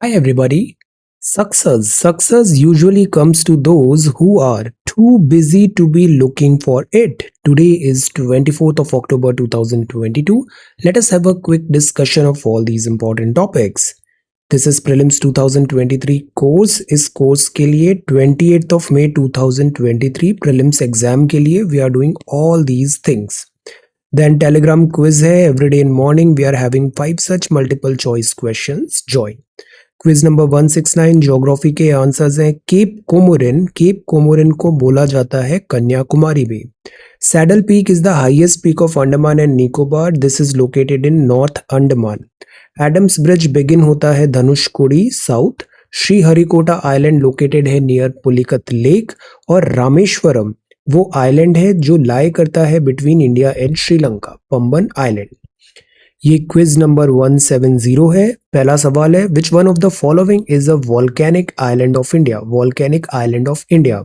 Hi everybody. Success usually comes to those who are too busy to be looking for it. Today is 24th of October 2022. Let us have a quick discussion of all these important topics. This is prelims 2023 course. इस course के लिए 28th of May 2023 prelims exam के लिए we are doing all these things. Then Telegram quiz है every day in morning. We are having 5 such multiple choice questions. Join. Quiz number 169 geography के answers हैं Cape Comorin को बोला जाता है कन्याकुमारी भी। Saddle Peak is the highest peak of Andaman and Nicobar, this is located in north Andaman. Adam's Bridge begin होता है Dhanushkodi south. Sriharikota island located है नियर पुलिकत लेक। और रामेश्वरम वो आइलैंड है जो लाई करता है between India and Sri Lanka, Pamban island. ये क्विज नंबर 170 है। पहला सवाल है which one of the following is a volcanic island of India, volcanic island of India.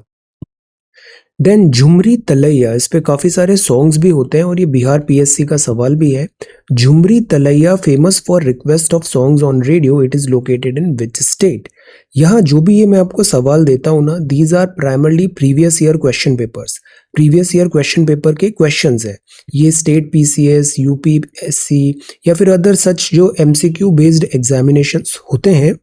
Then Jhumri Telaiya, इस पे काफी सारे सॉन्ग्स भी होते हैं और ये बिहार पीएससी का सवाल भी है। Jhumri Telaiya famous for request of songs on radio, it is located in which state. यहाँ जो भी ये मैं आपको सवाल देता हूँ ना, these are primarily previous year question papers, previous year question paper के क्वेश्चंस है। ये स्टेट पीसीएस, यूपीएससी या फिर अदर सच जो एमसीक्यू बेस्ड एग्जामिनेशंस होते हैं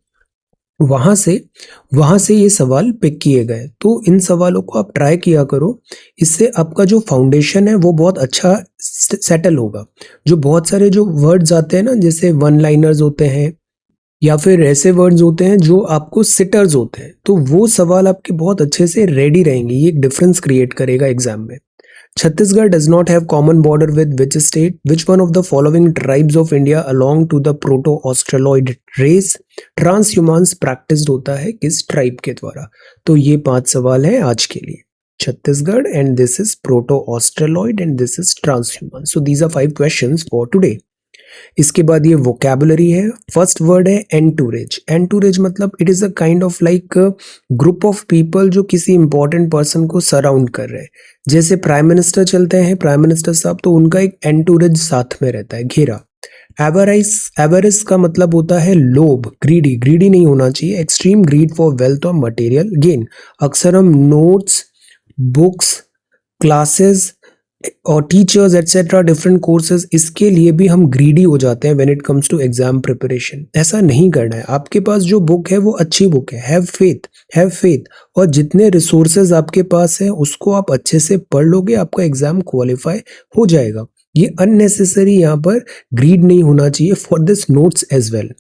वहां से ये सवाल पिक किए गए। तो इन सवालों को आप ट्राई किया करो, इससे आपका जो फाउंडेशन है वो बहुत अच्छा सेटल होगा। जो बहुत सारे जो वर्ड्स आते हैं ना, जैसे वन लाइनर्स होते हैं या फिर ऐसे वर्ड्स होते हैं जो आपको सिटर्स होते हैं, तो वो सवाल आपके बहुत अच्छे से रेडी रहेंगे। ये एक डिफरेंस क्रिएट करेगा एग्जाम में। Chhattisgarh does not have common border with which state? Which one of the following tribes of India belong to the Proto-Australoid race? Transhumance practiced होता है किस ट्राइब के द्वारा? तो ये 5 सवाल हैं आज के लिए। Chhattisgarh and this is Proto-Australoid and this is transhumance. So these are 5 questions for today. इसके बाद ये वोकैबुलरी है। फर्स्ट वर्ड है एंटूरेज। एंटूरेज मतलब it is a kind of like group of people जो किसी इंपॉर्टेंट पर्सन को सराउंड कर रहे हैं। जैसे प्राइम मिनिस्टर चलते हैं, प्राइम मिनिस्टर साहब, तो उनका एक एंटूरेज साथ में रहता है, घेरा। एवरिस का मतलब होता है लोभ, ग्रीडी नहीं होना चाहिए। एक्सट्रीम ग्रीड फॉर वेल्थ और मटेरियल गेन। अक्सर हम नोट्स, बुक्स, क्लासेस और टीचर्स एटसेट्रा, डिफरेंट कोर्सेज, इसके लिए भी हम ग्रीडी हो जाते हैं when it comes to exam preparation. ऐसा नहीं करना है। आपके पास जो बुक है वो अच्छी बुक है, हैव फेथ। और जितने रिसोर्सेज आपके पास है उसको आप अच्छे से पढ़ लोगे, आपका एग्जाम क्वालिफाई हो जाएगा। ये अननेसेसरी यहाँ पर ग्रीड नहीं होना चाहिए for this notes as well.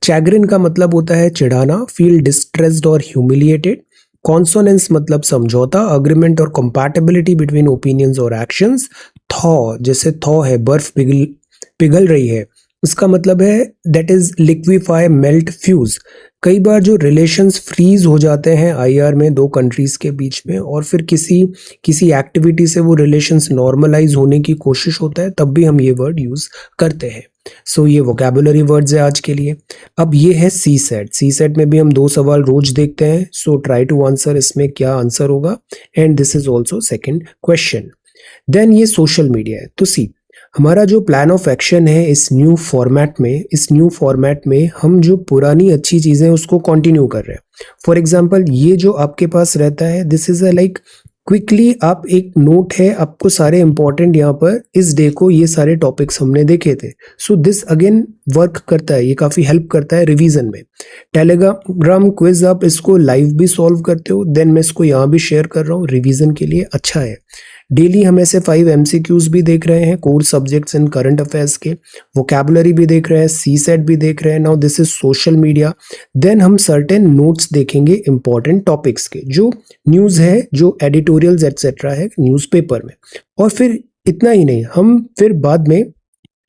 Chagrin का मतलब होता है चिढ़ाना, फील डिस्ट्रेस्ड और ह्यूमिलिएटेड। कॉन्सोनेंस मतलब समझौता, अग्रीमेंट और कंपैटिबिलिटी बिटवीन ओपिनियंस और एक्शंस। थॉ, जैसे थॉ है बर्फ पिघल रही है, इसका मतलब है that is liquefy, melt, fuse. कई बार जो रिलेशंस फ्रीज हो जाते हैं आईआर में दो कंट्रीज के बीच में, और फिर किसी एक्टिविटी से वो रिलेशंस नॉर्मलाइज होने की कोशिश होता है, तब भी हम ये वर्ड यूज करते हैं। सो ये वोकैबुलरी वर्ड्स है आज के लिए। अब ये है सी सेट में भी हम 2 सवाल रोज देखते हैं। सो ट्राई टू आंसर इसमें क्या आंसर होगा, and this is also second question. Then ये सोशल मीडिया है। तो सी, हमारा जो प्लान ऑफ एक्शन है इस न्यू फॉर्मेट में हम जो पुरानी अच्छी चीजें उसको कंटिन्यू कर रहे हैं। फॉर एग्जांपल, ये जो आपके पास रहता है, this is a like quickly आप एक नोट है, आपको सारे इंपॉर्टेंट यहाँ पर इस डे को ये सारे टॉपिक्स हमने देखे थे। सो दिस अगेन वर्क करता है, ये काफी हेल्प करता है रिवीजन में। टेलीग्राम क्विज आप इसको लाइव भी सॉल्व करते हो, देन मैं इसको यहाँ भी शेयर कर रहा हूँ, रिवीजन के लिए अच्छा है। डेली हम ऐसे 5 एमसीक्यूज भी देख रहे हैं, core subjects in current affairs के, वोकैबुलरी भी देख रहे हैं, सी सेट भी देख रहे हैं। Now this is social media. Then हम सर्टेन नोट्स देखेंगे इंपॉर्टेंट टॉपिक्स के, जो न्यूज़ है, जो एडिटोरियल्स एटसेट्रा है न्यूज़पेपर में। और फिर इतना ही नहीं, हम फिर बाद में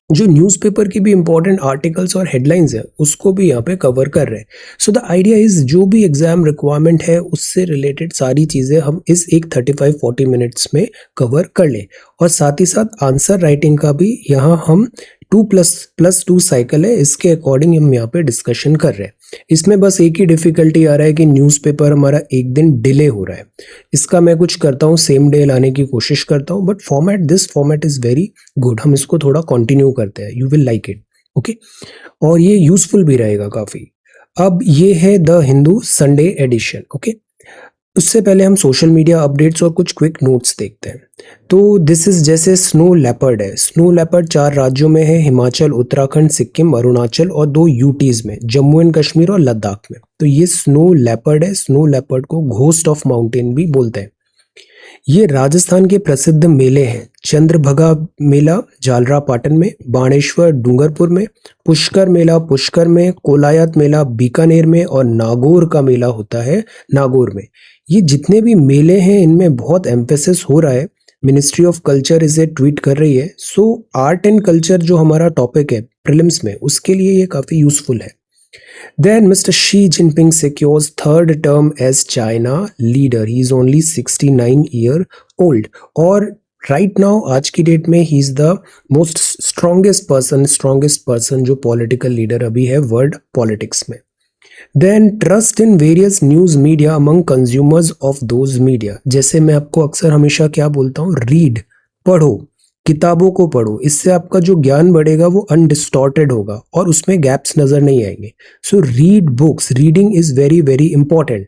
जो न्यूज़पेपर की भी इंपॉर्टेंट आर्टिकल्स और हेडलाइंस है उसको भी यहाँ पे कवर कर रहे हैं। सो द आइडिया इज जो भी एग्जाम रिक्वायरमेंट है उससे रिलेटेड सारी चीज़ें हम इस एक 35-40 मिनट्स में कवर कर लें। और साथ ही साथ आंसर राइटिंग का भी यहाँ हम 2++2 साइकिल है, इसके अकॉर्डिंग हम यहाँ पे डिस्कशन कर रहे हैं। इसमें बस एक ही डिफिकल्टी आ रहा है कि न्यूज़पेपर हमारा एक दिन डिले हो रहा है। इसका मैं कुछ करता हूँ, सेम डे लाने की कोशिश करता हूँ, but this format is very good. हम इसको थोड़ा कंटिन्यू करते हैं, you will like it, okay. और ये यूजफुल भी रहेगा काफ़ी। अब ये है the Hindu Sunday edition. Okay, उससे पहले हम सोशल मीडिया अपडेट्स और कुछ क्विक नोट्स देखते हैं। तो दिस इज जैसे स्नो लेपर्ड है। स्नो लेपर्ड 4 राज्यों में है, हिमाचल, उत्तराखंड, सिक्किम, अरुणाचल और 2 यूटीज में, जम्मू एंड कश्मीर और लद्दाख में। तो ये स्नो लेपर्ड है। स्नो लेपर्ड को घोस्ट ऑफ माउंटेन भी बोलते हैं। ये राजस्थान के प्रसिद्ध मेले हैं। चंद्रभगा मेला जालरा पाटन में, बाणेश्वर डूंगरपुर में, पुष्कर मेला पुष्कर में, कोलायत मेला बीकानेर में और नागौर का मेला होता है नागौर में। ये जितने भी मेले हैं इनमें बहुत एम्फेसिस हो रहा है। मिनिस्ट्री ऑफ कल्चर इसे ट्वीट कर रही है। सो आर्ट एंड कल्चर जो हमारा टॉपिक है प्रीलिम्स में, उसके लिए ये काफी यूजफुल है। Then Mr. Xi Jinping secures third term as China leader. He is only 69 year old. और right now आज की डेट में he is the most strongest person जो political leader अभी है world politics में। Then trust in various news media among consumers of those media. जैसे मैं आपको अक्सर हमेशा क्या बोलता हूँ, रीड, पढ़ो, किताबों को पढ़ो, इससे आपका जो ज्ञान बढ़ेगा वो अनडिस्टॉर्टेड होगा और उसमें गैप्स नजर नहीं आएंगे। So read books, reading is very very important.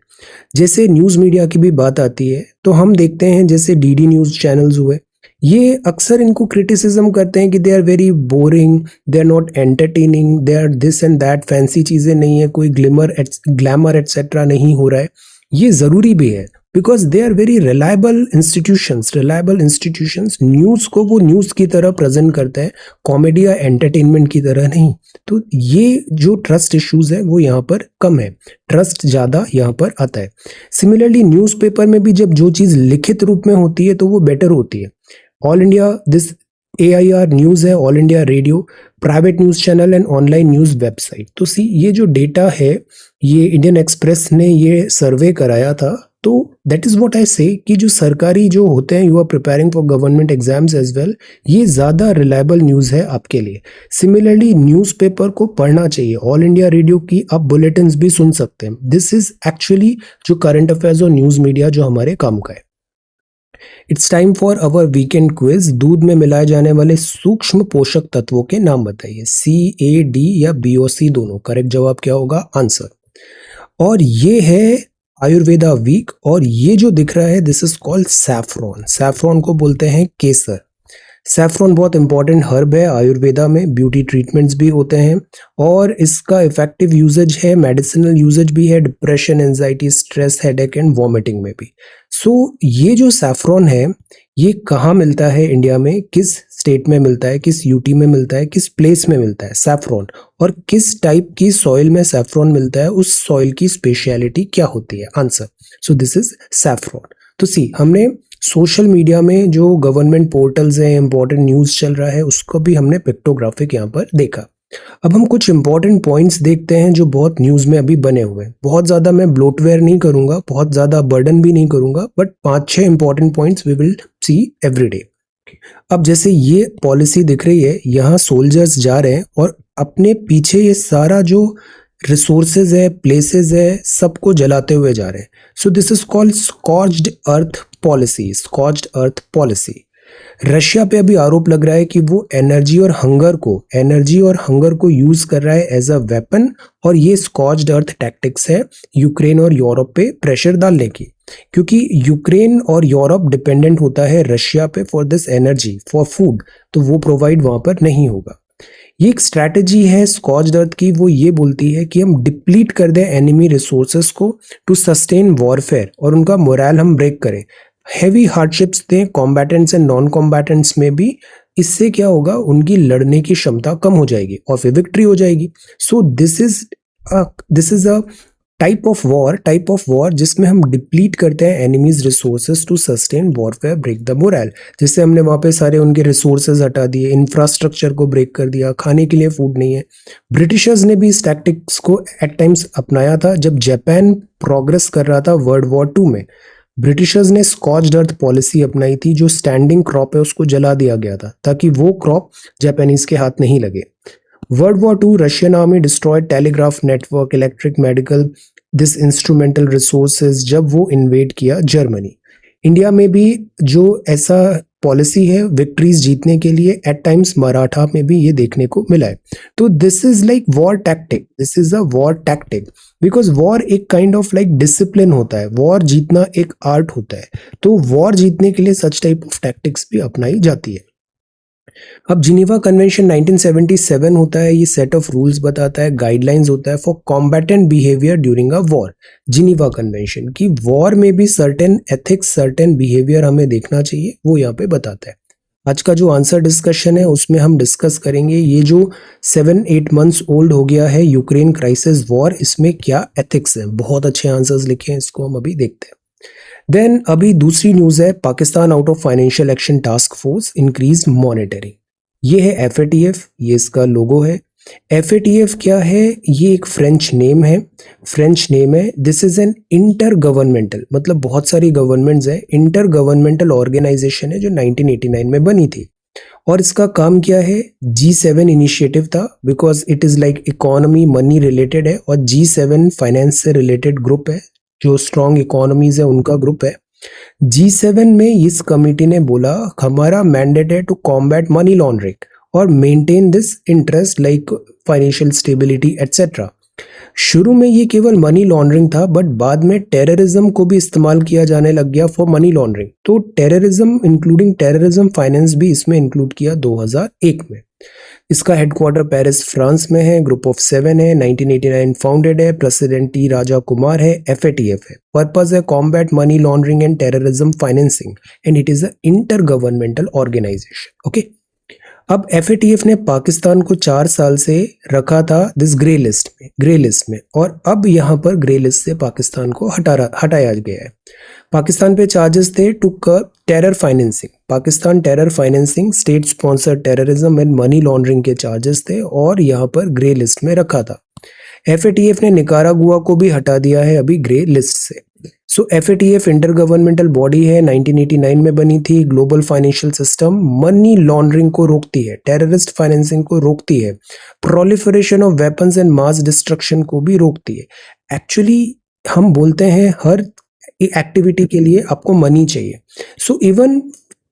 जैसे न्यूज मीडिया की भी बात आती है तो हम देखते हैं जैसे डीडी न्यूज चैनल्स हुए, ये अक्सर इनको क्रिटिसिज्म करते हैं कि they are very boring, they are not entertaining, they are this and that, fancy चीजें नहीं है, कोई ग्लैमर एटसेट्रा नहीं हो रहा है। ये जरूरी भी है because they are very reliable institutions. News को वो न्यूज की तरह प्रेजेंट करते हैं, कॉमेडी या एंटरटेनमेंट की तरह नहीं। तो ये जो ट्रस्ट इश्यूज है वो यहाँ पर कम है, ट्रस्ट ज्यादा यहाँ पर आता है। सिमिलरली न्यूज़पेपर में भी जब जो चीज लिखित रूप में होती है तो वो बेटर होती है। All India this AIR news है, all India radio, private news channel and online news website. तो सी ये जो डेटा है ये इंडियन एक्सप्रेस ने ये सर्वे कराया था। तो दैट इज व्हाट आई से कि जो सरकारी जो होते हैं, you are preparing for government exams as well, ये ज्यादा रिलायबल न्यूज है आपके लिए। सिमिलरली न्यूज़पेपर को पढ़ना चाहिए। ऑल इंडिया रेडियो की आप बुलेटिन्स भी सुन सकते हैं। दिस इज एक्चुअली जो करंट अफेयर्स और न्यूज मीडिया जो हमारे काम का है। It's time for our weekend quiz. दूध में मिलाए जाने वाले सूक्ष्म पोषक तत्वों के नाम बताइए, CAD या BOC दोनों। करेक्ट जवाब क्या होगा, आंसर। और ये है आयुर्वेदा वीक, और ये जो दिख रहा है this is called saffron. Saffron को बोलते हैं केसर। सैफ्रॉन बहुत इंपॉर्टेंट हर्ब है आयुर्वेदा में, ब्यूटी ट्रीटमेंट्स भी होते हैं और इसका इफेक्टिव यूजेज है, मेडिसिनल यूजेज भी है, depression, anxiety, stress, headache and vomiting में भी। सो ये जो सैफ्रॉन है ये कहाँ मिलता है इंडिया में, किस स्टेट में मिलता है, किस यूटी में मिलता है, किस प्लेस में मिलता है सैफ्रॉन, और किस टाइप की सॉइल में सैफ्रॉन मिलता है, उस सॉइल की स्पेशलिटी क्या होती है, answer. So this is saffron. तो सी हमने सोशल मीडिया में जो गवर्नमेंट पोर्टल्स हैं, इंपॉर्टेंट न्यूज चल रहा है, उसको भी हमने पिक्टोग्राफिक यहाँ पर देखा। अब हम कुछ इंपॉर्टेंट पॉइंट्स देखते हैं जो बहुत न्यूज में अभी बने हुए हैं। बहुत ज्यादा मैं ब्लोटवेयर नहीं करूंगा, बहुत ज्यादा बर्डन भी नहीं करूंगा, but 5-6 important points we will see everyday. अब जैसे ये पॉलिसी दिख रही है, यहाँ सोल्जर्स जा रहे हैं और अपने पीछे ये सारा जो रिसोर्सेज है, प्लेसेस है, सबको जलाते हुए जा रहे हैं। सो this is called स्कॉच्ड earth policy. स्कॉच्ड earth policy. Russia पे अभी आरोप लग रहा है कि वो एनर्जी और हंगर को यूज कर रहा है एज अ वेपन, और ये स्कॉच्ड अर्थ टैक्टिक्स है यूक्रेन और यूरोप पे प्रेशर डालने की, क्योंकि यूक्रेन और यूरोप डिपेंडेंट होता है रशिया पे for this energy, for food, तो वो प्रोवाइड वहां पर नहीं होगा। ये एक स्ट्रैटेजी है स्कॉच्ड अर्थ की, वो ये बोलती है कि हम डिप्लीट कर दें एनिमी रिसोर्सेस को टू सस्टेन वॉरफेयर, और उनका मोरल हम ब्रेक करें, हैवी हार्डशिप्स दें कॉम्बैटेंट्स एंड नॉन कॉम्बैटेंट्स में भी। इससे क्या होगा, उनकी लड़ने की क्षमता कम हो जाएगी और फिर विक्ट्री हो जाएगी। So this is a type of war जिसमें हम डिप्लीट करते हैं enemies resources to sustain warfare, break the morale. जिससे हमने वहां पे सारे उनके रिसोर्सेज हटा दिए, इंफ्रास्ट्रक्चर को ब्रेक कर दिया, खाने के लिए फूड नहीं है। ब्रिटिशर्स ने भी इस टैक्टिक्स को एट टाइम्स अपनाया था जब जापान प्रोग्रेस कर रहा था वर्ल्ड वॉर 2 में। ब्रिटिशर्स ने स्कॉच्ड अर्थ पॉलिसी अपनाई थी, जो स्टैंडिंग क्रॉप है उसको जला दिया गया था ताकि वो क्रॉप जापानीज के हाथ नहीं लगे। World war 2 Russian army destroyed telegraph network, electric, medical, this instrumental resources जब वो इन्वेड किया जर्मनी। इंडिया में भी जो ऐसा पॉलिसी है विक्ट्रीज जीतने के लिए। एट टाइम्स मराठा में भी ये देखने को मिला है। तो this is like war tactic, this is a war tactic, because war एक काइंड ऑफ लाइक डिसिप्लिन होता है, वॉर जीतना एक आर्ट होता है। तो वॉर जीतने के लिए सच टाइप ऑफ टैक्टिक्स भी अपनाई जाती है। अब जिनेवा कन्वेंशन 1977 होता है, ये सेट ऑफ रूल्स बताता है, गाइडलाइंस होता है for combatant behaviour during a war. Geneva convention की वॉर में भी सर्टेन एथिक्स, सर्टेन बिहेवियर हमें देखना चाहिए, वो यहाँ पे बताता है। आज का जो आंसर डिस्कशन है उसमें हम डिस्कस करेंगे ये जो 7-8 मंथ्स ओल्ड हो गया है यूक्रेन क्राइसिस वॉर, इसमें क्या एथिक्स है। बहुत अच्छे आंसर्स लिखे हैं, इसको हम अभी देखते हैं। देन अभी दूसरी न्यूज है, Pakistan out of financial action task force, increase monitoring. ये है एफएटीएफ, ये इसका लोगो है। एफएटीएफ क्या है, ये एक फ्रेंच नेम है, फ्रेंच नेम है। This is an inter governmental, मतलब बहुत सारी गवर्नमेंट्स है, इंटर गवर्नमेंटल ऑर्गेनाइजेशन है जो 1989 में बनी थी। और इसका काम क्या है, G7 इनिशिएटिव था, because it is like economy money related है, और G7 फाइनेंस से रिलेटेड ग्रुप है, जो स्ट्रॉन्ग इकोनॉमीज है उनका ग्रुप है। G7 में इस कमिटी ने बोला हमारा मैंडेट है टू कॉम्बैट मनी लॉन्ड्रिंग और maintain this interest like financial stability etcetera. शुरू में ये केवल मनी लॉन्ड्रिंग था, बट बाद में टेररिज्म को भी इस्तेमाल किया जाने लग गया फॉर मनी लॉन्ड्रिंग। तो टेररिज्म इंक्लूडिंग टेररिज्म फाइनेंस भी इसमें इंक्लूड किया 2001 में। इसका हेडक्वार्टर पेरिस फ्रांस में है, ग्रुप ऑफ 7 है, 1989 फाउंडेड है, प्रेसिडेंट टी राजा कुमार है, एफएटीएफ है। पर्पस है combat money laundering and terrorism financing, and it is a intergovernmental organisation. Okay, अब एफएटीएफ ने पाकिस्तान को 4 साल से रखा था दिस ग्रे लिस्ट में, और अब यहाँ पर ग्रे लिस्ट से पाकिस्तान को हटाया गया है। पाकिस्तान पे चार्जेस थे to curb terror financing, Pakistan terror financing, state sponsored terrorism and money laundering के चार्जेस थे, और यहाँ पर ग्रे लिस्ट में रखा था। एफएटीएफ ने निकारागुआ को भी हटा दिया है अभी ग्रे लिस्ट से। सो एफएटीएफ इंटर गवर्नमेंटल बॉडी है, 1989 में बनी थी। Global financial system, money laundering को रोकती है, टेररिस्ट फाइनेंसिंग को रोकती है, proliferation of weapons and mass destruction को भी रोकती है। एक्चुअली हम बोलते हैं हर एक्टिविटी के लिए आपको मनी चाहिए, सो इवन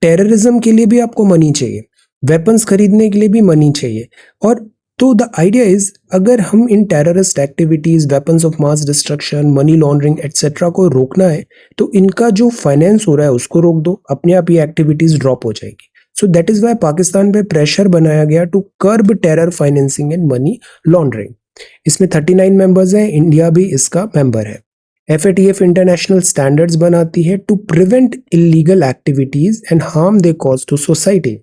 टेररिज्म के लिए भी आपको मनी चाहिए, वेपन्स खरीदने के लिए भी मनी चाहिए। और तो द आइडिया इज अगर हम इन terrorist activities, weapons of mass destruction, money laundering etcetera को रोकना है, तो इनका जो फाइनेंस हो रहा है उसको रोक दो, अपने आप ये एक्टिविटीज ड्रॉप हो जाएगी। So that is why Pakistan पे प्रेशर बनाया गया to curb terror financing and money laundering. इसमें 39 मेंबर्स हैं, इंडिया भी इसका मेंबर है। एफएटीएफ इंटरनेशनल स्टैंडर्ड्स बनाती है to prevent illegal activities and harm they cause to society.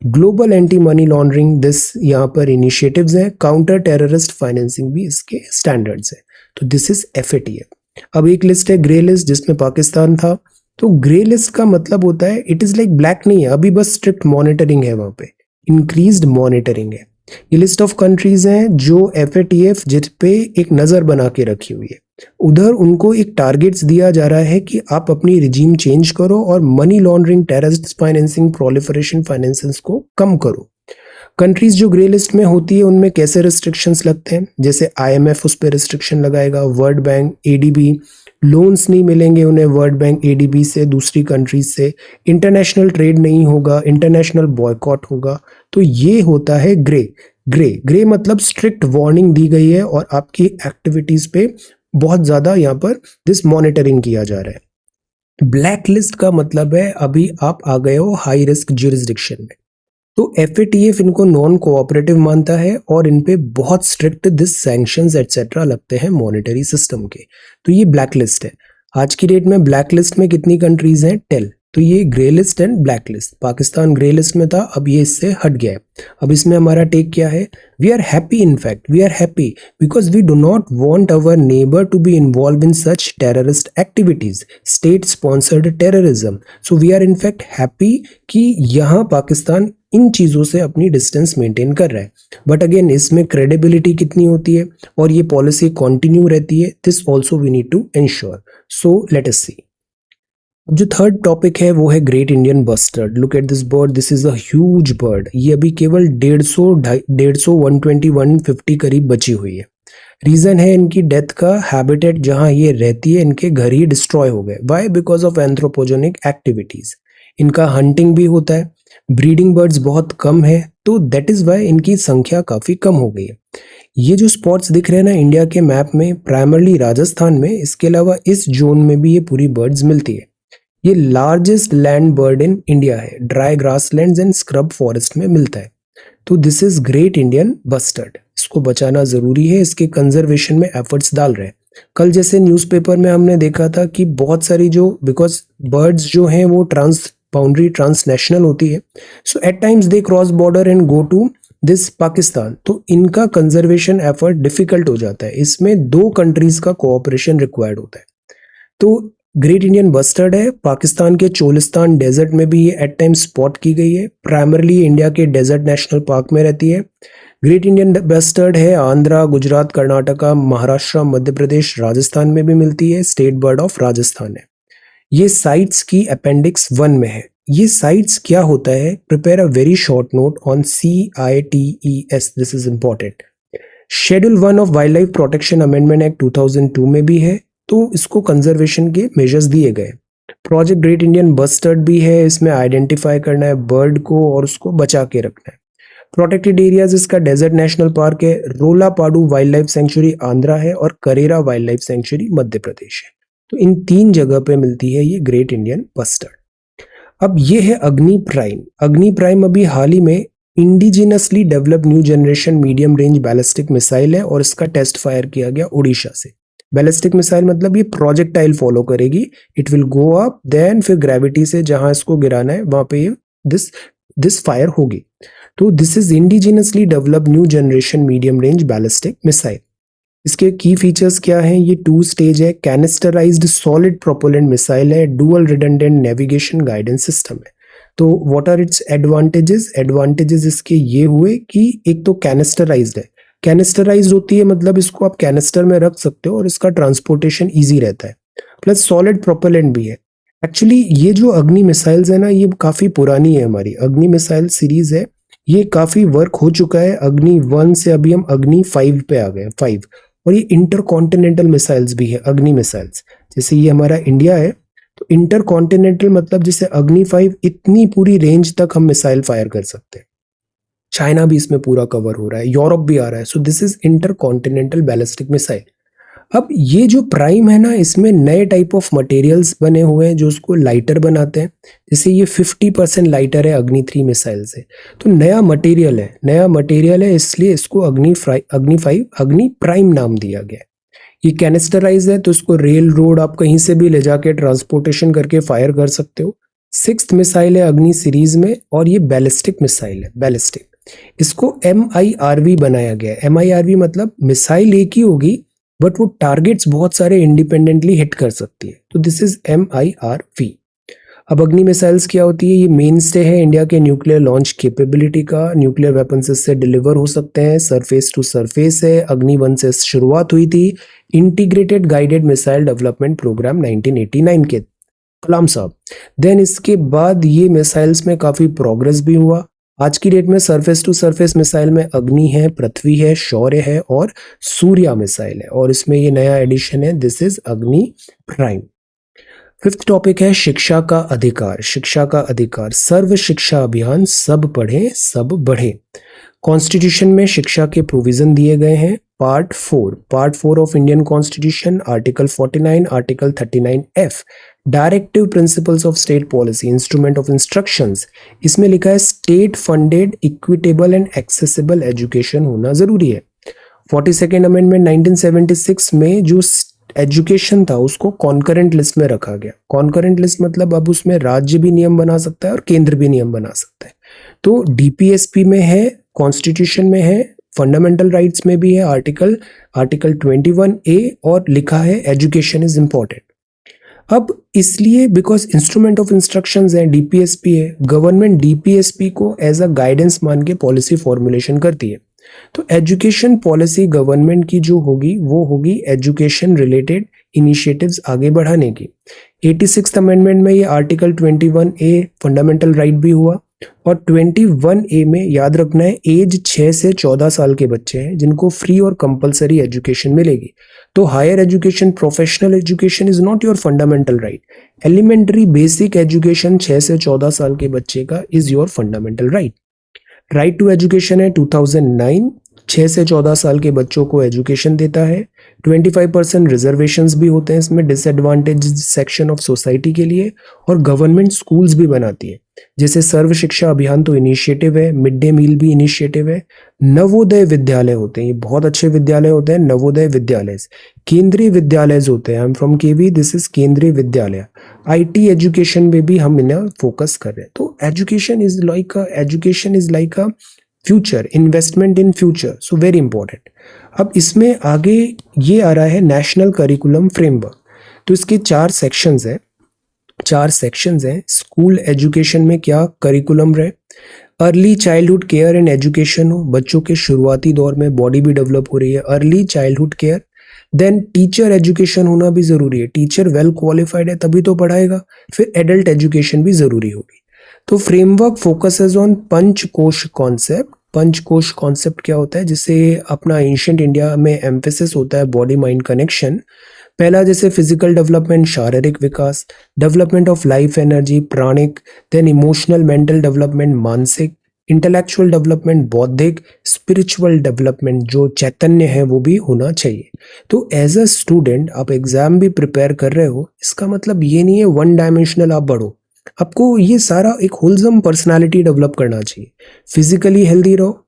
Global anti money laundering this यहाँ पर इनिशिएटिव्स हैं, काउंटर टेररिस्ट फाइनेंसिंग भी इसके स्टैंडर्ड्स है। तो दिस इज एफएटीएफ। अब एक लिस्ट है ग्रे लिस्ट, जिसमें पाकिस्तान था। तो ग्रे लिस्ट का मतलब होता है इट इज लाइक ब्लैक नहीं है, अभी बस स्ट्रिक्ट मॉनिटरिंग है, वहां पे इंक्रीज्ड मॉनिटरिंग है। ये लिस्ट ऑफ कंट्रीज हैं जो एफएटीएफ जिस पे एक नजर बना के रखी हुई है, उधर उनको एक टारगेट्स दिया जा रहा है कि आप अपनी रिजीम चेंज करो और money laundering, terrorist financing, proliferation finances को कम करो। कंट्रीज जो ग्रे लिस्ट में होती है उनमें कैसे रिस्ट्रिक्शंस लगते हैं, जैसे आईएमएफ उस पर रिस्ट्रिक्शन लगाएगा, वर्ल्ड बैंक, एडीबी, लोन्स नहीं मिलेंगे उन्हें वर्ल्ड बैंक एडीबी से, दूसरी कंट्रीज से, इंटरनेशनल ट्रेड नहीं होगा, इंटरनेशनल बॉयकॉट होगा। तो ये होता है ग्रे मतलब स्ट्रिक्ट वार्निंग दी गई है और आपकी एक्टिविटीज पे बहुत ज्यादा यहाँ पर दिस मॉनिटरिंग किया जा रहा है। ब्लैक लिस्ट का मतलब है अभी आप आ गए हो हाई रिस्क ज्यूरिसडिक्शन में। तो एफएटीएफ इनको नॉन कोऑपरेटिव मानता है और इन पे बहुत स्ट्रिक्ट दिस सैंक्शंस एटसेट्रा लगते हैं मॉनेटरी सिस्टम के। तो ये ब्लैक लिस्ट है। आज की डेट में ब्लैक लिस्ट में कितनी कंट्रीज हैं, 10। तो ये grey list and black list. Pakistan grey list में था, अब ये इससे हट गया है। अब इसमें हमारा टेक क्या है, we are happy, in fact we are happy because we do not want our neighbour to be involve in such terrorist activities, state sponsored terrorism. So we are in fact happy कि यहाँ पाकिस्तान इन चीज़ों से अपनी डिस्टेंस मेंटेन कर रहा है। But again इसमें credibility कितनी होती है और ये पॉलिसी कंटिन्यू रहती है, this also we need to ensure. So let us see. जो थर्ड टॉपिक है वो है great Indian bustard. Look at this bird, this is a huge bird. ये अभी केवल 150 150 करीब बची हुई है। रीजन है इनकी डेथ का, हैबिटेट जहां ये रहती है इनके घर ही डिस्ट्रॉय हो गए। Why? Because of anthropogenic activities. इनका हंटिंग भी होता है, ब्रीडिंग बर्ड्स बहुत कम है, तो दैट इज वाई इनकी संख्या काफी कम हो गई है। ये जो स्पॉट्स दिख रहे हैं ना इंडिया के मैप में, प्राइमरली राजस्थान में, इसके अलावा इस जोन में भी ये पूरी बर्ड्स मिलती है। ये largest land bird in India है, dry grasslands and scrub forest में मिलता है। तो this is great Indian bustard, इसको बचाना जरूरी है, इसके कंजर्वेशन में एफर्ट्स डाल रहे हैं। कल जैसे न्यूज़पेपर में हमने देखा था कि बहुत सारी जो, बिकॉज बर्ड्स जो हैं वो बाउंड्री ट्रांसनेशनल होती है, so at times they cross border and go to this Pakistan, तो इनका कंजर्वेशन एफर्ट डिफिकल्ट हो जाता है। इसमें 2 कंट्रीज का कोऑपरेशन रिक्वायर्ड होता है। तो ग्रेट इंडियन बस्टर्ड है, पाकिस्तान के चोलिस्तान डेजर्ट में भी ये एट टाइम्स स्पॉट की गई है, प्राइमरली इंडिया के डेजर्ट नेशनल पार्क में रहती है। ग्रेट इंडियन बस्टर्ड है आंध्रा, गुजरात, कर्नाटका, महाराष्ट्र, मध्य प्रदेश, राजस्थान में भी मिलती है, स्टेट बर्ड ऑफ राजस्थान है। ये साइट्स की अपेंडिक्स 1 में है। ये साइट्स क्या होता है, prepare a very short note on CITES, this is important. Schedule 1 of wild life protection amendment act 2002 में भी है, तो इसको कंजर्वेशन के मेजर्स दिए गए। प्रोजेक्ट ग्रेट इंडियन बस्टर्ड भी है, इसमें आइडेंटिफाई करना है बर्ड को और उसको बचा के रखना है। प्रोटेक्टेड एरियाज इसका डेजर्ट नेशनल पार्क है, रोलापाडू वाइल्ड लाइफ सेंचुरी आंध्रा है और Karera wild life sanctuary Madhya Pradesh है। तो इन 3 जगह पे मिलती है ये ग्रेट इंडियन बस्टर्ड। अब ये है अग्नि प्राइम। अग्नि प्राइम अभी हाल ही में indigenously developed new generation medium range ballistic missile है और इसका टेस्ट फायर किया गया उड़ीसा से। बैलिस्टिक मिसाइल मतलब ये प्रोजेक्टाइल फॉलो करेगी, it will go up, then फिर ग्रेविटी से जहां इसको गिराना है वहां पे दिस फायर होगी। तो this is indigenously developed new generation medium range ballistic missile. इसके की फीचर्स क्या हैं, ये 2 स्टेज है, कैनिस्टराइज्ड सॉलिड प्रोपेलेंट मिसाइल है, dual redundant navigation guidance system है। तो what are its advantages? Advantages इसके ये हुए कि एक तो कैनिस्टराइज्ड है, कैनिस्टराइज्ड होती है मतलब इसको आप कैनिस्टर में रख सकते हो और इसका ट्रांसपोर्टेशन ईजी रहता है, प्लस सॉलिड प्रोपेलेंट भी है। एक्चुअली ये जो अग्नि मिसाइल्स है ना ये काफी पुरानी है, हमारी अग्नि मिसाइल सीरीज है, ये काफी वर्क हो चुका है। अग्नि 1 से अभी हम अग्नि 5 पे आ गए, 5। और ये इंटरकॉन्टिनेंटल मिसाइल्स भी है अग्नि मिसाइल्स, जैसे ये हमारा इंडिया है तो इंटरकॉन्टिनेंटल मतलब जैसे अग्नि 5 इतनी पूरी रेंज तक हम मिसाइल फायर कर सकते हैं। चाइना भी इसमें पूरा कवर हो रहा है, यूरोप भी आ रहा है, so this is intercontinental ballistic missile. अब ये जो प्राइम है ना इसमें नए टाइप ऑफ मटेरियल्स बने हुए हैं जो उसको लाइटर बनाते हैं, जैसे ये 50% लाइटर है अग्नि 3 मिसाइल से, तो नया मटेरियल है इसलिए इसको अग्नि 5 अग्नि प्राइम नाम दिया गया है। ये कैनिस्टराइज है तो इसको रेल रोड आप कहीं से भी ले जाके ट्रांसपोर्टेशन करके फायर कर सकते हो। 6th मिसाइल है अग्नि सीरीज में और ये बैलिस्टिक मिसाइल है, बैलिस्टिक। इसको MIRV बनाया गया है। MIRV मतलब मिसाइल एक ही होगी बट वो टारगेट्स बहुत सारे इंडिपेंडेंटली हिट कर सकती है, तो दिस इज MIRV। अब अग्नि मिसाइल्स क्या होती है, ये मेन स्टे है इंडिया के न्यूक्लियर लॉन्च कैपेबिलिटी का, न्यूक्लियर वेपन्स इससे डिलीवर हो सकते हैं, सरफेस टू सरफेस है। अग्नि 1 से शुरुआत हुई थी, integrated guided missile development programme 1989 के कलाम साहब। देन इसके बाद ये मिसाइल्स में काफी प्रोग्रेस भी हुआ। आज की डेट में सरफेस टू सरफेस मिसाइल में अग्नि है, पृथ्वी है, शौर्य है और सूर्या मिसाइल है, और इसमें ये नया एडिशन है, दिस इज अग्नि प्राइम। 5th टॉपिक है शिक्षा का अधिकार। शिक्षा का अधिकार, सर्व शिक्षा अभियान, सब पढ़ें सब बढ़े। कॉन्स्टिट्यूशन में शिक्षा के प्रोविजन दिए गए हैं। Part 4 of Indian constitution, article 49, article 39F, directive principles of state policy, instrument of instructions, इसमें लिखा है state funded equitable and accessible education होना जरूरी है। 42nd अमेंडमेंट 1976 में जो एजुकेशन था उसको कॉन्करेंट लिस्ट में रखा गया। कॉन्करेंट लिस्ट मतलब अब उसमें राज्य भी नियम बना सकता है और केंद्र भी नियम बना सकता है। तो DPSP में है, कॉन्स्टिट्यूशन में है, फंडामेंटल राइट्स में भी है, आर्टिकल 21A, और लिखा है एजुकेशन इज इंपॉर्टेंट। अब इसलिए बिकॉज इंस्ट्रूमेंट ऑफ इंस्ट्रक्शंस है, DPSP है, गवर्नमेंट DPSP को एज अ गाइडेंस मान के पॉलिसी फॉर्मुलेशन करती है। तो एजुकेशन पॉलिसी गवर्नमेंट की जो होगी वो होगी एजुकेशन रिलेटेड इनिशिएटिव्स आगे बढ़ाने की। 86th अमेंडमेंट में ये आर्टिकल 21A फंडामेंटल राइट भी हुआ, और 21A में याद रखना है एज 6 से 14 साल के बच्चे हैं जिनको फ्री और कंपलसरी एजुकेशन मिलेगी। तो higher education, professional education is not your fundamental right, elementary basic education 6 से 14 साल के बच्चे का is your fundamental right. Right to education है 2009, 6 से 14 साल के बच्चों को एजुकेशन देता है। 25% रिजर्वेशंस भी होते हैं इसमें डिसएडवांटेज सेक्शन ऑफ सोसाइटी के लिए, और गवर्नमेंट स्कूल्स भी बनाती है, जैसे सर्व शिक्षा अभियान तो इनिशिएटिव है, मिड डे मील भी इनिशिएटिव है। नवोदय विद्यालय होते हैं, ये बहुत अच्छे विद्यालय होते हैं नवोदय विद्यालय। केंद्रीय विद्यालय होते हैं, I am from KV, this is Kendriya Vidyalaya. IT education में भी हम इन्हें फोकस कर रहे हैं। तो education is like a future, investment in future, so very important. अब इसमें आगे ये आ रहा है नेशनल करिकुलम फ्रेमवर्क। तो इसके 4 सेक्शंस हैं। स्कूल एजुकेशन में क्या करिकुलम रहे, early childhood care and education हो, बच्चों के शुरुआती दौर में बॉडी भी डेवलप हो रही है, early childhood care. Then teacher education होना भी जरूरी है, टीचर वेल क्वालिफाइड है तभी तो पढ़ाएगा। फिर एडल्ट एजुकेशन भी जरूरी होगी। तो framework focuses on Panchkosh concept. Panchkosh concept क्या होता है, जिसे अपना एंशिएंट इंडिया में एम्फेसिस होता है बॉडी माइंड कनेक्शन। पहला जैसे फिजिकल डेवलपमेंट, शारीरिक विकास, डेवलपमेंट ऑफ लाइफ एनर्जी प्राणिक, देन इमोशनल मेंटल डेवलपमेंट मानसिक, इंटेलेक्चुअल डेवलपमेंट बौद्धिक, स्पिरिचुअल डेवलपमेंट जो चैतन्य है वो भी होना चाहिए। तो एज अ स्टूडेंट आप एग्जाम भी प्रिपेयर कर रहे हो, इसका मतलब ये नहीं है वन डायमेंशनल आप बढ़ो, आपको ये सारा एक होलसम पर्सनालिटी डेवलप करना चाहिए। फिजिकली हेल्दी रहो,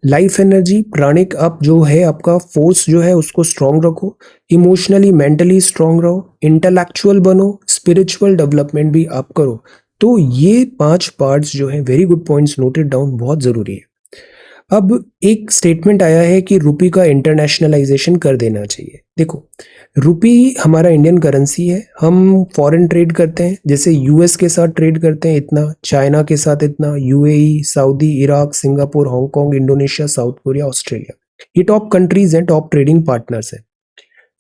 लाइफ एनर्जी प्राणिक आप जो है आपका फोर्स जो है उसको स्ट्रांग रखो, इमोशनली मेंटली स्ट्रांग रहो, इंटेलेक्चुअल बनो, स्पिरिचुअल डेवलपमेंट भी आप करो। तो ये 5 पार्ट्स जो है, very good points noted down, बहुत जरूरी है। अब एक स्टेटमेंट आया है कि रुपी का इंटरनेशनलाइजेशन कर देना चाहिए। देखो, रुपी हमारा इंडियन करेंसी है, हम फॉरेन ट्रेड करते हैं, जैसे यूएस के साथ ट्रेड करते हैं इतना, चाइना के साथ इतना, UAE, Saudi, Iraq, Singapore, Hong Kong, Indonesia, south Korea, Australia, ये टॉप कंट्रीज हैं, टॉप ट्रेडिंग पार्टनर्स हैं।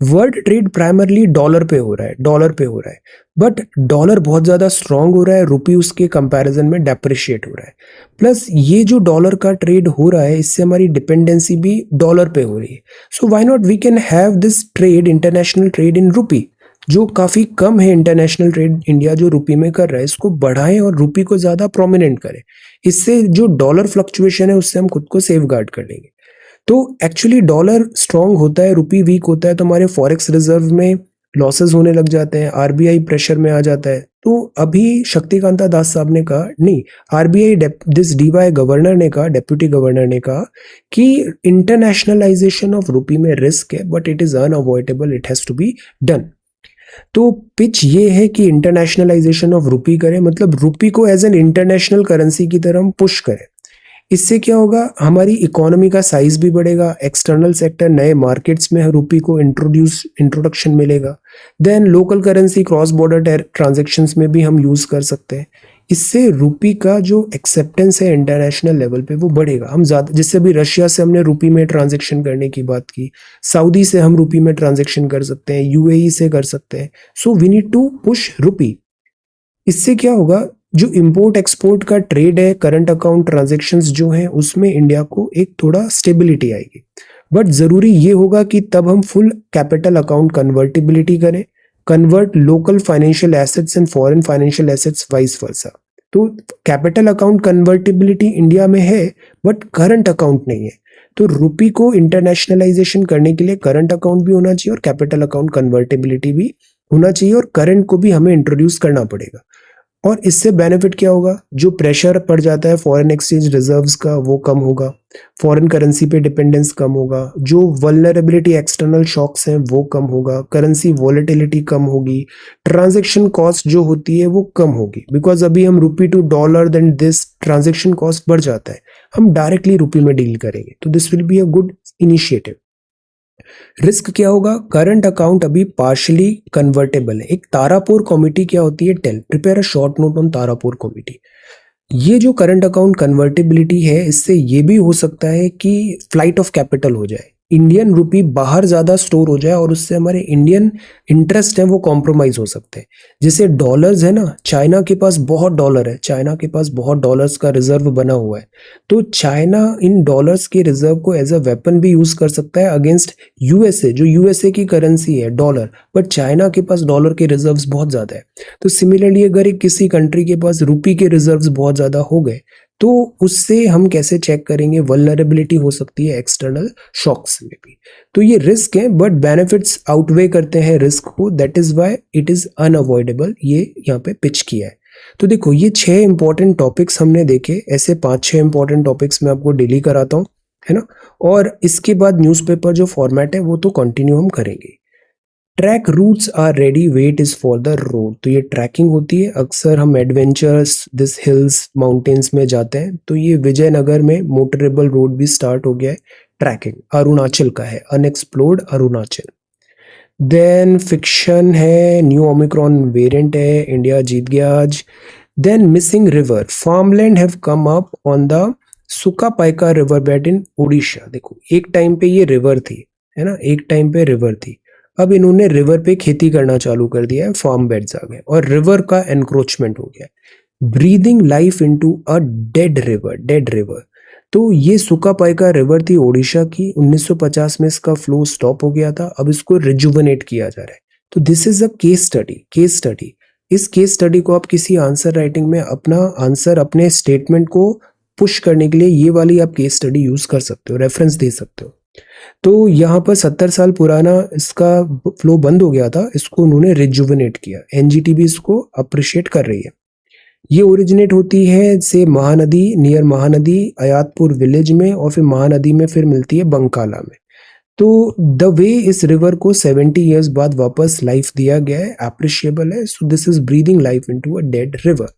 वर्ल्ड ट्रेड प्राइमरली डॉलर पे हो रहा है, बट डॉलर बहुत ज्यादा स्ट्रांग हो रहा है, रुपी उसके कंपैरिजन में डेप्रिशिएट हो रहा है। प्लस ये जो डॉलर का ट्रेड हो रहा है, इससे हमारी डिपेंडेंसी भी डॉलर पे हो रही है। So why not we can have this trade, international trade in rupee, जो काफी कम है इंटरनेशनल ट्रेड इंडिया जो रुपी में कर रहा है, इसको बढ़ाएं और रुपी को ज्यादा प्रोमिनेंट करें। इससे जो डॉलर फ्लक्चुएशन है उससे हम खुद को सेफ गार्ड कर लेंगे। तो एक्चुअली डॉलर स्ट्रांग होता है, रुपी वीक होता है, तो हमारे फॉरेक्स रिजर्व में लॉसेस होने लग जाते हैं, आरबीआई प्रेशर में आ जाता है। तो अभी शक्तिकांता दास साहब ने कहा, नहीं, आरबीआई दिस डीवाई गवर्नर ने कहा, डेप्यूटी गवर्नर ने कहा कि इंटरनेशनलाइजेशन ऑफ रुपी में रिस्क है, but it is unavoidable, it has to be done. तो पिच ये है कि इंटरनेशनलाइजेशन ऑफ रुपी करें, मतलब रुपी को एज एन इंटरनेशनल करेंसी की तरह हम पुश करें। इससे क्या होगा, हमारी इकोनॉमी का साइज भी बढ़ेगा, एक्सटर्नल सेक्टर नए मार्केट्स में रुपी को इंट्रोडक्शन मिलेगा। Then local currency cross border transactions में भी हम यूज कर सकते हैं। इससे रुपी का जो एक्सेप्टेंस है इंटरनेशनल लेवल पे वो बढ़ेगा। हम ज्यादा, जैसे अभी रशिया से हमने रुपी में ट्रांजैक्शन करने की बात की, सऊदी से हम रुपी में ट्रांजैक्शन कर सकते हैं, यूएई से कर सकते हैं। So we need to push rupee. इससे क्या होगा, जो इंपोर्ट एक्सपोर्ट का ट्रेड है, करंट अकाउंट ट्रांजैक्शंस जो हैं, उसमें इंडिया को एक थोड़ा स्टेबिलिटी आएगी। बट जरूरी ये होगा कि तब हम फुल कैपिटल अकाउंट कन्वर्टिबिलिटी करें, convert local financial assets and foreign financial assets vice versa. तो कैपिटल अकाउंट कन्वर्टिबिलिटी इंडिया में है, बट करंट अकाउंट नहीं है। तो रुपी को इंटरनेशनलाइजेशन करने के लिए करंट अकाउंट भी होना चाहिए और कैपिटल अकाउंट कन्वर्टिबिलिटी भी होना चाहिए, और करंट को भी हमें इंट्रोड्यूस करना पड़ेगा। और इससे बेनिफिट क्या होगा, जो प्रेशर पड़ जाता है फॉरेन एक्सचेंज रिजर्व्स का वो कम होगा, फॉरेन करेंसी पे डिपेंडेंस कम होगा, जो वल्नरेबिलिटी एक्सटर्नल शॉक्स हैं वो कम होगा, करेंसी वॉलेटिलिटी कम होगी, ट्रांजैक्शन कॉस्ट जो होती है वो कम होगी। बिकॉज अभी हम rupee to dollar then this transaction cost बढ़ जाता है, हम डायरेक्टली रुपी में डील करेंगे। तो this will be a good initiative. Risk क्या होगा, करंट अकाउंट अभी पार्शियली कन्वर्टेबल है। एक तारापुर कमिटी क्या होती है, tell prepare a short note on Tarapore committee. ये जो करंट अकाउंट कन्वर्टेबिलिटी है, इससे ये भी हो सकता है कि फ्लाइट ऑफ कैपिटल हो जाए। इंडियन रुपी बाहर ज़्यादा स्टोर हो जाए और उससे हमारे इंडियन इंटरेस्ट है वो कॉम्प्रोमाइज़ हो सकते हैं। जैसे डॉलर्स है ना, चाइना के पास बहुत डॉलर है, चाइना के पास बहुत डॉलर्स का रिजर्व बना हुआ है, तो चाइना इन डॉलर्स के रिजर्व को एज अ वेपन भी यूज़ कर सकता है अगेंस्ट यूएसए, जो यूएसए की करेंसी है डॉलर, बट चाइना के पास डॉलर के रिजर्व्स बहुत ज़्यादा है। तो सिमिलरली अगर एक किसी कंट्री के पास रुपी के रिजर्व्स बहुत ज़्यादा हो गए, तो उससे हम कैसे चेक करेंगे, वल्नरेबिलिटी हो सकती है एक्सटर्नल शॉक्स में भी। तो ये रिस्क है बट बेनिफिट्स आउटवे करते हैं रिस्क को, that is why it is unavoidable, ये यहाँ पे पिच किया है। तो देखो ये 6 इंपॉर्टेंट टॉपिक्स हमने देखे, ऐसे 5-6 इंपॉर्टेंट टॉपिक्स मैं आपको डेली कराता हूँ, है ना। और इसके बाद न्यूज़पेपर जो फॉर्मेट है वो तो कंटिन्यू हम करेंगे। Track routes are ready, wait is for the road. तो ये ट्रैकिंग होती है, अक्सर हम एडवेंचर्स दिस हिल्स माउंटेन्स में जाते हैं, तो ये विजयनगर में मोटरेबल रोड भी स्टार्ट हो गया है। ट्रैकिंग अरुणाचल का है, अनएक्सप्लोर्ड अरुणाचल। देन फिक्शन है, न्यू ओमिक्रॉन वेरिएंट है, इंडिया जीत गया आज। Then missing river, farmland have come up on the Sukapaika river bed in Orissa. देखो एक टाइम पे ये रिवर थी, है ना, एक टाइम पे रिवर थी, अब इन्होंने रिवर पे खेती करना चालू कर दिया है, फार्म बेड्स आ गए और रिवर का एनक्रोचमेंट हो गया। Breathing life into a dead river, dead river. तो ये सुकापाइका रिवर थी ओडिशा की, 1950 में इसका फ्लो स्टॉप हो गया था, अब इसको रिजुवनेट किया जा रहा है। तो this is a case study, case study. इस केस स्टडी को आप किसी आंसर राइटिंग में अपना आंसर, अपने स्टेटमेंट को पुश करने के लिए ये वाली आप केस स्टडी यूज कर सकते हो, रेफरेंस दे सकते हो। तो यहाँ पर 70 साल पुराना इसका फ्लो बंद हो गया था, इसको उन्होंने रिजुवनेट किया, एनजीटी भी इसको अप्रिशिएट कर रही है। ये ओरिजिनेट होती है से महानदी, नियर महानदी अयातपुर विलेज में, और फिर महानदी में फिर मिलती है बंकाला में। तो द वे इस रिवर को 70 इयर्स बाद वापस लाइफ दिया गया है, अप्रिशिएबल है। So this is breathing life into a dead river.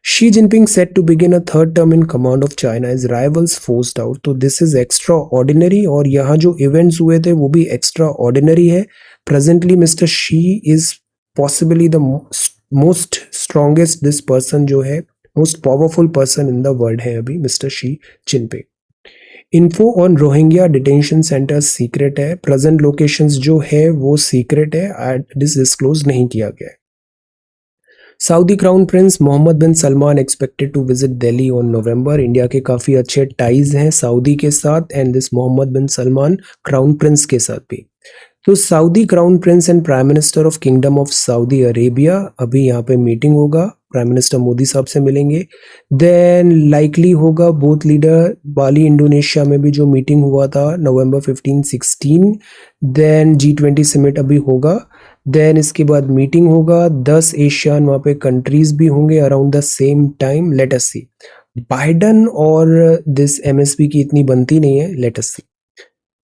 Xi Jinping set to begin a third term in command of China is rivals forced out. तो this is extraordinary, और यहाँ जो events हुए थे वो भी extraordinary है। Presently mister Xi is possibly the most strongest, this person जो है most powerful person in the world है अभी, mister Xi Jinping. Info on Rohingya detention centre secret है, प्रेजेंट लोकेशंस जो है वो सीक्रेट है, डिस्क्लोज नहीं किया गया है। Saudi crown prince Mohammed bin Salman expected to visit Delhi on November. India के काफ़ी अच्छे टाइज हैं सऊदी के साथ, and this Mohammed bin Salman crown prince के साथ भी। तो Saudi crown prince and prime minister of kingdom of Saudi Arabia, अभी यहाँ पे मीटिंग होगा, प्राइम मिनिस्टर मोदी साहब से मिलेंगे। देन लाइकली होगा बोथ लीडर, बाली इंडोनेशिया में भी जो मीटिंग हुआ था नवंबर 15-16, देन G20 समिट अभी होगा। देन इसके बाद मीटिंग होगा, 10 एशियन वहाँ पे कंट्रीज भी होंगे around the same time. Let us see, Biden और दिस एमएसपी की इतनी बनती नहीं है, let us see.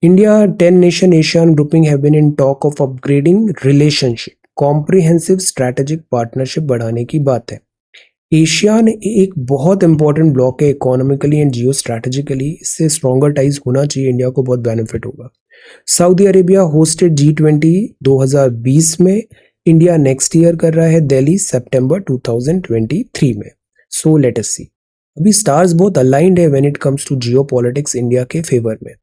India 10 nation Asian grouping have been in talk of upgrading relationship, comprehensive strategic partnership बढ़ाने की बात है। एशियान एक बहुत इंपॉर्टेंट ब्लॉक है इकोनॉमिकली एंड जियो स्ट्रैटेजिकली, इससे स्ट्रॉन्गर टाइज होना चाहिए, इंडिया को बहुत बेनिफिट होगा। सऊदी अरेबिया होस्टेड G20 2020 में, इंडिया नेक्स्ट ईयर कर रहा है दिल्ली सितंबर 2023 में। सो लेट अस सी, अभी स्टार्स बहुत अलाइंड है when it comes to geopolitics India के फेवर में।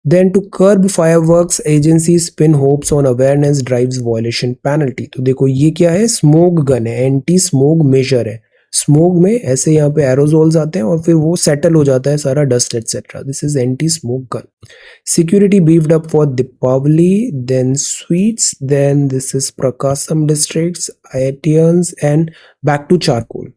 Then to curb fireworks, agencies spin hopes on awareness drives violation penalty। तो देखो ये क्या है, स्मोक गन है, एंटी स्मोक मेजर है। स्मोक में ऐसे यहाँ पे एरोजोल्स आते हैं और फिर वो सेटल हो जाता है सारा dust etcetera, this is anti smoke gun. Security beefed up for Deepavali, then sweets, then this is Prakasam districts, आईटियंस and back to charcoal.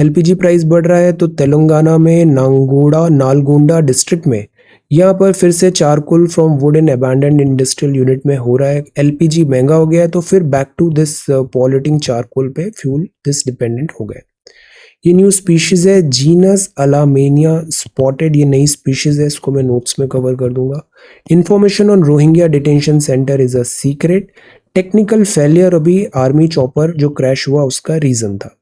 LPG price बढ़ रहा है, तो तेलंगाना में नालगोंडा डिस्ट्रिक्ट में यहाँ पर फिर से charcoal from would and abandoned industrial unit में हो रहा है। एलपीजी महंगा हो गया है, तो फिर back to this polluting charcoal पे फ्यूल दिस डिपेंडेंट हो गए। ये न्यू स्पीशीज है जीनस अलामेनिया स्पॉटेड, ये नई स्पीशीज है, इसको मैं नोट्स में कवर कर दूंगा। Information on Rohingya detention centre is a secret. Technical failure अभी आर्मी चॉपर जो क्रैश हुआ उसका रीजन था।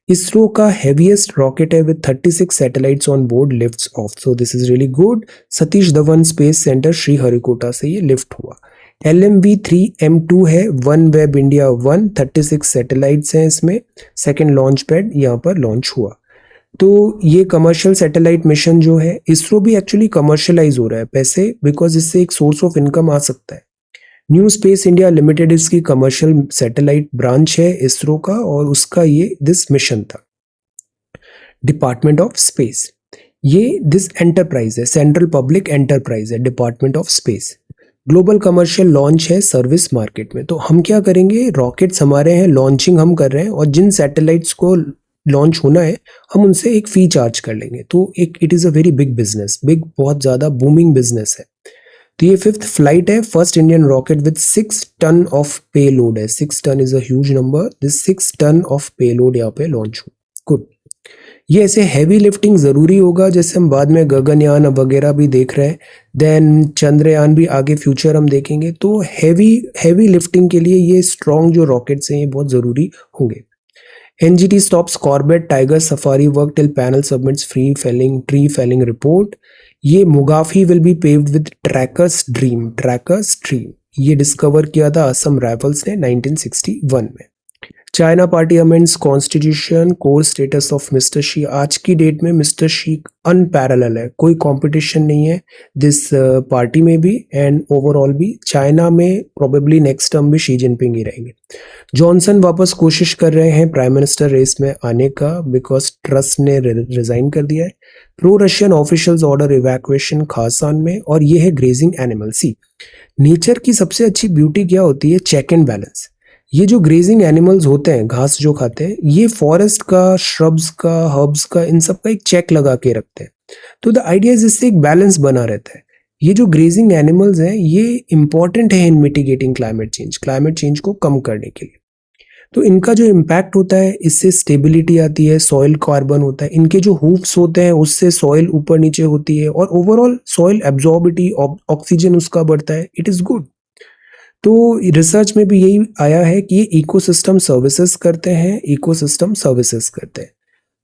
इसरो का हेवीएस्ट रॉकेट है with 36 satellites on board lifts of, so this is really good. Satish Dhawan space centre Sriharikota से ये लिफ्ट हुआ। LMV-3M2 है, वन वेब इंडिया 1, 36 सैटेलाइट्स हैं इसमें, सेकेंड लॉन्च पैड यहाँ पर लॉन्च हुआ। तो ये कमर्शियल सैटेलाइट मिशन जो है, इसरो भी एक्चुअली कमर्शियलाइज हो रहा है पैसे, बिकॉज इससे एक सोर्स ऑफ इनकम आ सकता है। न्यू स्पेस इंडिया लिमिटेड इसकी कमर्शियल सैटेलाइट ब्रांच है इसरो का, और उसका ये दिस मिशन था। डिपार्टमेंट ऑफ स्पेस, ये दिस एंटरप्राइज है, सेंट्रल पब्लिक एंटरप्राइज है department of space. Global commercial launch है सर्विस मार्केट में। तो हम क्या करेंगे, रॉकेट्स हमारे हैं, लॉन्चिंग हम कर रहे हैं, और जिन सैटेलाइट्स को लॉन्च होना है हम उनसे एक फी चार्ज कर लेंगे। तो एक it is a very big business, big बहुत ज़्यादा बूमिंग बिजनेस है। तो ये 5th फ्लाइट है, first Indian rocket with 6 ton of payload है। 6 ton is a huge number, this 6 ton of payload यहाँ पे लॉन्च हो। गुड। ये ऐसे हैवी लिफ्टिंग ज़रूरी होगा, जैसे हम बाद में गगनयान वगैरह भी देख रहे हैं, देन चंद्रयान भी आगे फ्यूचर हम देखेंगे। तो हैवी लिफ्टिंग के लिए ये स्ट्रॉन्ग जो रॉकेट्स हैं ये बहुत ज़रूरी होंगे। NGT stops Corbett Tiger safari work till panel submits tree felling report. ये मुगाफी will be paved with Tracker's Dream। ये डिस्कवर किया था असम राइफल्स ने 1961 में। China party amends constitution, core status of mister she. आज की डेट में मिस्टर शी अनपैरेलल है, कोई कंपटीशन नहीं है दिस पार्टी में भी एंड ओवरऑल भी। चाइना में प्रोबेबली नेक्स्ट टर्म भी शी जिनपिंग ही रहेंगे। जॉनसन वापस कोशिश कर रहे हैं प्राइम मिनिस्टर रेस में आने का, बिकॉज ट्रस्ट ने रिजाइन कर दिया है। Pro Russian officials order evacuation Kherson में। और ये है ग्रेजिंग एनिमल। सी, नेचर की सबसे अच्छी ब्यूटी क्या होती है, चेक एंड बैलेंस। ये जो ग्रेजिंग एनिमल्स होते हैं, घास जो खाते हैं, ये फॉरेस्ट का, श्रब्स का, हर्ब्स का, इन सब का एक चेक लगा के रखते हैं। तो द आइडिया इज इससे एक बैलेंस बना रहता है। ये जो ग्रेजिंग एनिमल्स हैं ये इंपॉर्टेंट है इन मिटिगेटिंग क्लाइमेट चेंज को कम करने के लिए। तो इनका जो इम्पैक्ट होता है, इससे स्टेबिलिटी आती है, सॉइल कार्बन होता है, इनके जो हूफ्स होते हैं उससे सॉइल ऊपर नीचे होती है, और ओवरऑल सॉइल एब्जॉर्बिटी, ऑक्सीजन उसका बढ़ता है। It is good. तो रिसर्च में भी यही आया है कि ये इकोसिस्टम सर्विसेज करते हैं।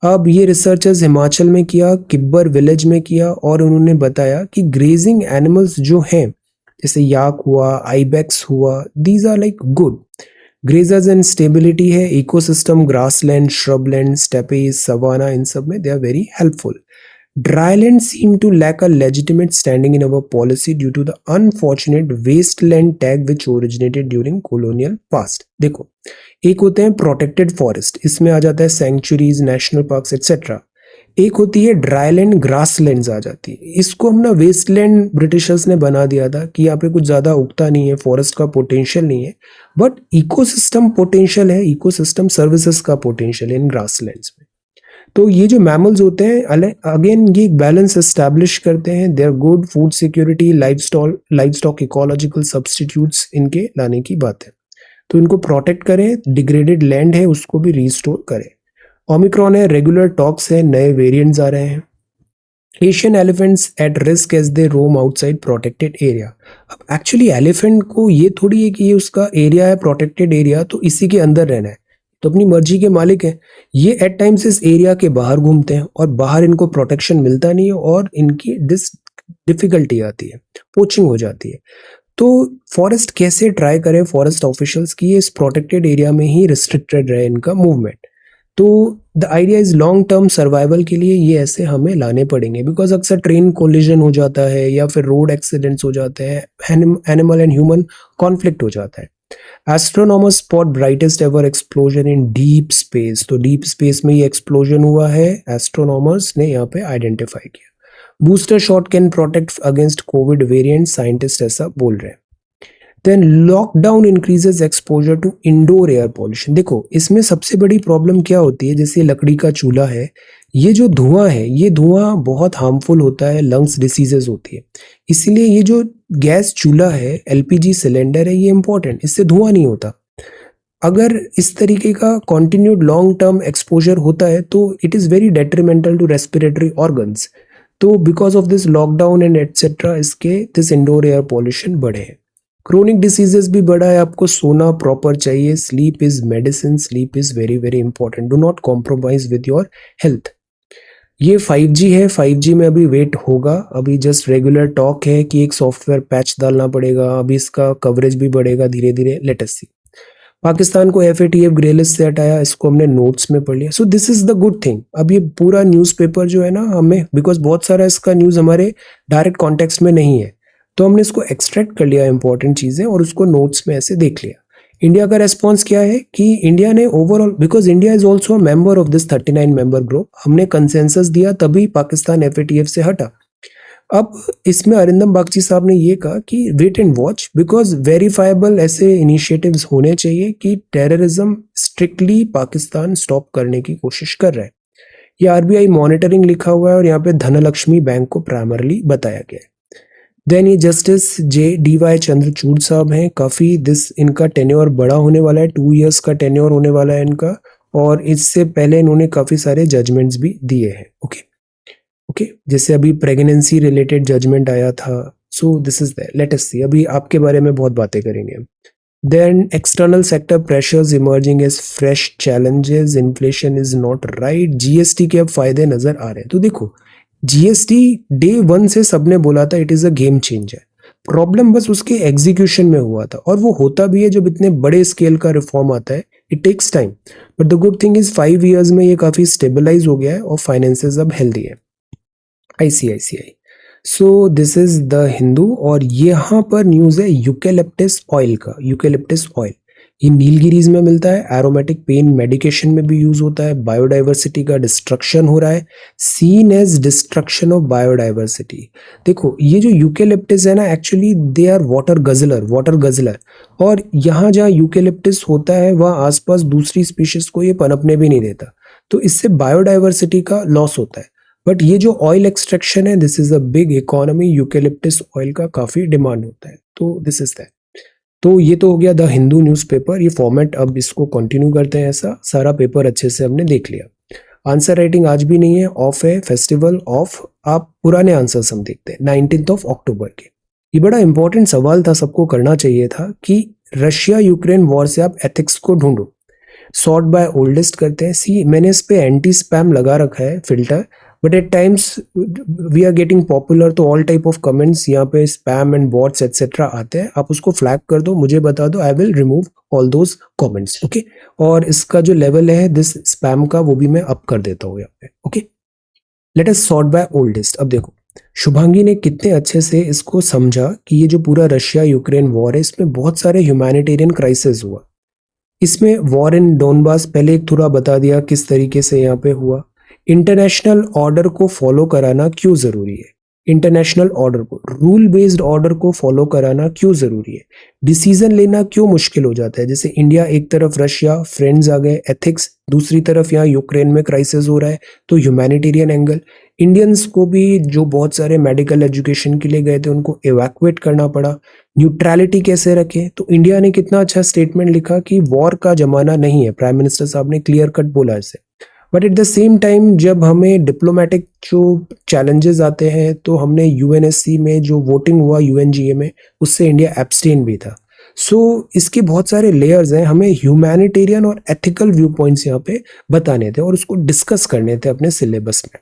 अब ये रिसर्चर्स हिमाचल में किया, किब्बर विलेज में किया, और उन्होंने बताया कि ग्रेजिंग एनिमल्स जो हैं, जैसे याक हुआ, आइबेक्स हुआ, these are like good grazers and stability है। Ecosystem, grassland, shrubland, steppes, savanna, इन सब में they are very helpful. Dryland seem to lack a legitimate standing in our policy due to the unfortunate wasteland tag which originated during colonial past। देखो, एक होते हैं protected forest, इसमें आ जाता है सेंचुरीज, नेशनल पार्क्स एक्सेट्रा। एक होती है ड्राईलैंड, ग्रासलैंड्स आ जाती है। इसको हम ना वेस्टलैंड ब्रिटिशर्स ने बना दिया था कि यहाँ पे कुछ ज़्यादा उगता नहीं है, फॉरेस्ट का पोटेंशियल नहीं है, बट इकोसिस्टम पोटेंशियल है, इकोसिस्टम सर्विसेज का पोटेंशियल है इन ग्रासलैंड्स में। तो ये जो मैमल्स होते हैं, अगेन ये एक बैलेंस एस्टैब्लिश करते हैं। They are good food security, livestock ecological substitutes इनके लाने की बात है। तो इनको प्रोटेक्ट करें, डिग्रेडेड लैंड है उसको भी रिस्टोर करें। ओमिक्रॉन है, रेगुलर टॉक्स है, नए वेरिएंट्स आ रहे हैं। Asian elephants at risk as they roam outside protected area. अब एक्चुअली एलिफेंट को ये थोड़ी है कि ये उसका एरिया है प्रोटेक्टेड एरिया, तो इसी के अंदर रहना है, तो अपनी मर्जी के मालिक हैं। ये एट टाइम्स इस एरिया के बाहर घूमते हैं, और बाहर इनको प्रोटेक्शन मिलता नहीं है, और इनकी डिफिकल्टी आती है, पोचिंग हो जाती है। तो फॉरेस्ट कैसे ट्राई करें फॉरेस्ट ऑफिशियल्स की, इस प्रोटेक्टेड एरिया में ही रिस्ट्रिक्टेड रहे इनका मूवमेंट। तो the idea is long term survival के लिए ये ऐसे हमें लाने पड़ेंगे, बिकॉज अक्सर ट्रेन कोलिजन हो जाता है या फिर रोड एक्सीडेंट्स हो जाते हैं, एनिमल एंड ह्यूमन कॉन्फ्लिक्ट हो जाता है। Astronomers spot brightest ever explosion इन डीप स्पेस। तो डीप स्पेस में ये एक्सप्लोजन हुआ है, एस्ट्रोनॉमर्स ने यहाँ पे आइडेंटिफाई किया। Booster shot can protect against covid variant, scientist ऐसा बोल रहे हैं। Then lockdown increases exposure to indoor air pollution. देखो, इसमें सबसे बड़ी प्रॉब्लम क्या होती है, जैसे लकड़ी का चूल्हा है, ये जो धुआं है, ये धुआं बहुत हार्मफुल होता है, लंग्स डिसीजेस होती है। इसीलिए ये जो गैस चूल्हा है, एलपीजी सिलेंडर है, ये इंपॉर्टेंट, इससे धुआं नहीं होता। अगर इस तरीके का कॉन्टिन्यूड लॉन्ग टर्म एक्सपोजर होता है तो it is very detrimental to respiratory organs. तो because of this lockdown and etcetera, इसके दिस इंडोर एयर पॉल्यूशन बढ़े हैं। क्रोनिक डिसीजेस भी बढ़ा है, आपको सोना प्रॉपर चाहिए, sleep is medicine, sleep is very very important, do not compromise with your health. ये 5G है, 5G में अभी वेट होगा, अभी जस्ट रेगुलर टॉक है कि एक सॉफ्टवेयर पैच डालना पड़ेगा, अभी इसका कवरेज भी बढ़ेगा धीरे धीरे, लेट अस सी। पाकिस्तान को FATF ग्रे लिस्ट से हटाया, इसको हमने नोट्स में पढ़ लिया। सो this is the good thing. अब ये पूरा न्यूज़पेपर जो है ना हमें, बिकॉज बहुत सारा इसका न्यूज़ हमारे डायरेक्ट कॉन्टेक्स्ट में नहीं है, तो हमने इसको एक्सट्रैक्ट कर लिया इंपॉर्टेंट चीज़ें और उसको नोट्स में ऐसे देख लिया। इंडिया का रेस्पॉन्स क्या है कि इंडिया ने overall, because India is also a member of this 39 member group, हमने कंसेंसस दिया तभी पाकिस्तान FATF से हटा। अब इसमें अरिंदम बागची साहब ने ये कहा कि wait and watch, because verifiable ऐसे इनिशिएटिव्स होने चाहिए कि टेररिज्म स्ट्रिक्टली पाकिस्तान स्टॉप करने की कोशिश कर रहा है। ये RBI मॉनिटरिंग लिखा हुआ है और यहाँ पे धनलक्ष्मी बैंक को प्राइमरली बताया गया है। देन ये जस्टिस JDY चंद्रचूड़ साहब हैं, काफ़ी इनका टेन्योर बड़ा होने वाला है, 2 इयर्स का टेन्योर होने वाला है इनका, और इससे पहले इन्होंने काफ़ी सारे जजमेंट्स भी दिए हैं। ओके ओके, जैसे अभी प्रेगनेंसी रिलेटेड जजमेंट आया था। So this is that, let us see, अभी आपके बारे में बहुत बातें करेंगे हम। Then external sector pressures emerging as fresh challenges, inflation is not right, GST के अब फायदे नजर आ रहे हैं। तो देखो, GST डे 1 से सबने बोला था it is a game changer. Problem बस उसके एग्जीक्यूशन में हुआ था, और वो होता भी है जब इतने बड़े स्केल का रिफॉर्म आता है, it takes time. But the good thing is 5 years में ये काफी स्टेबलाइज हो गया है और फाइनेंसेस अब हेल्दी है। ICICI, so this is the Hindu, और यहाँ पर न्यूज है यूकेलिप्टस ऑयल का। यूकेलिप्टस ऑयल ये नीलगिरीज में मिलता है, एरोमेटिक पेन मेडिकेशन में भी यूज होता है, बायोडाइवर्सिटी का डिस्ट्रक्शन हो रहा है, seen as destruction of biodiversity. देखो ये जो यूकेलिप्टस है ना, actually they are water guzzler, और यहाँ जहाँ यूकेलिप्टस होता है वहाँ आसपास दूसरी स्पीशीज को ये पनपने भी नहीं देता, तो इससे बायोडाइवर्सिटी का लॉस होता है। बट ये जो ऑयल एक्सट्रैक्शन है, this is a big economy, eucalyptus oil का काफी डिमांड होता है, तो दिस इज दैट। तो ये तो हो गया द हिंदू न्यूज़पेपर, ये फॉर्मेट, अब इसको कंटिन्यू करते हैं। ऐसा सारा पेपर अच्छे से हमने देख लिया। आंसर राइटिंग आज भी नहीं है, ऑफ है, फेस्टिवल ऑफ। आप पुराने आंसर्स हम देखते हैं 19 अक्टूबर के। ये बड़ा इंपॉर्टेंट सवाल था, सबको करना चाहिए था कि रशिया यूक्रेन वॉर से आप एथिक्स को ढूंढो, सॉर्ट बाय ओल्डेस्ट करते हैं। सी, मैंने इस पे एंटी स्पैम लगा रखा है filter, but at times we are getting popular, तो ऑल टाइप ऑफ कमेंट्स यहाँ पे स्पैम एंड बॉट्स एटसेट्रा आते हैं। आप उसको फ्लैग कर दो, मुझे बता दो, I will remove all those comments. Okay, और इसका जो लेवल है दिस स्पैम का, वो भी मैं अप कर देता हूँ यहाँ पे। Okay, let us sort by oldest. अब देखो शुभांगी ने कितने अच्छे से इसको समझा कि ये जो पूरा रशिया यूक्रेन वॉर है, इसमें बहुत सारे ह्यूमैनिटेरियन क्राइसिस हुआ। इसमें वॉर इन डोनबास पहले एक थोड़ा बता दिया किस तरीके से यहाँ पे हुआ। इंटरनेशनल ऑर्डर को फॉलो कराना क्यों जरूरी है, इंटरनेशनल ऑर्डर को, रूल बेस्ड ऑर्डर को फॉलो कराना क्यों जरूरी है, डिसीजन लेना क्यों मुश्किल हो जाता है। जैसे इंडिया एक तरफ, रशिया फ्रेंड्स आ गए, एथिक्स दूसरी तरफ, यहाँ यूक्रेन में क्राइसिस हो रहा है, तो ह्यूमैनिटेरियन एंगल। इंडियंस को भी जो बहुत सारे मेडिकल एजुकेशन के लिए गए थे उनको एवैक्यूएट करना पड़ा। न्यूट्रलिटी कैसे रखें, तो इंडिया ने कितना अच्छा स्टेटमेंट लिखा कि वॉर का जमाना नहीं है, प्राइम मिनिस्टर साहब ने क्लियर कट बोला इसे। But at the same time जब हमें डिप्लोमेटिक जो चैलेंजेस आते हैं, तो हमने UNSC में जो वोटिंग हुआ UNGA में, उससे इंडिया एब्सटेन भी था। सो इसके बहुत सारे लेयर्स हैं, हमें ह्यूमैनिटेरियन और एथिकल व्यू पॉइंट्स यहाँ पे बताने थे और उसको डिस्कस करने थे अपने सिलेबस में।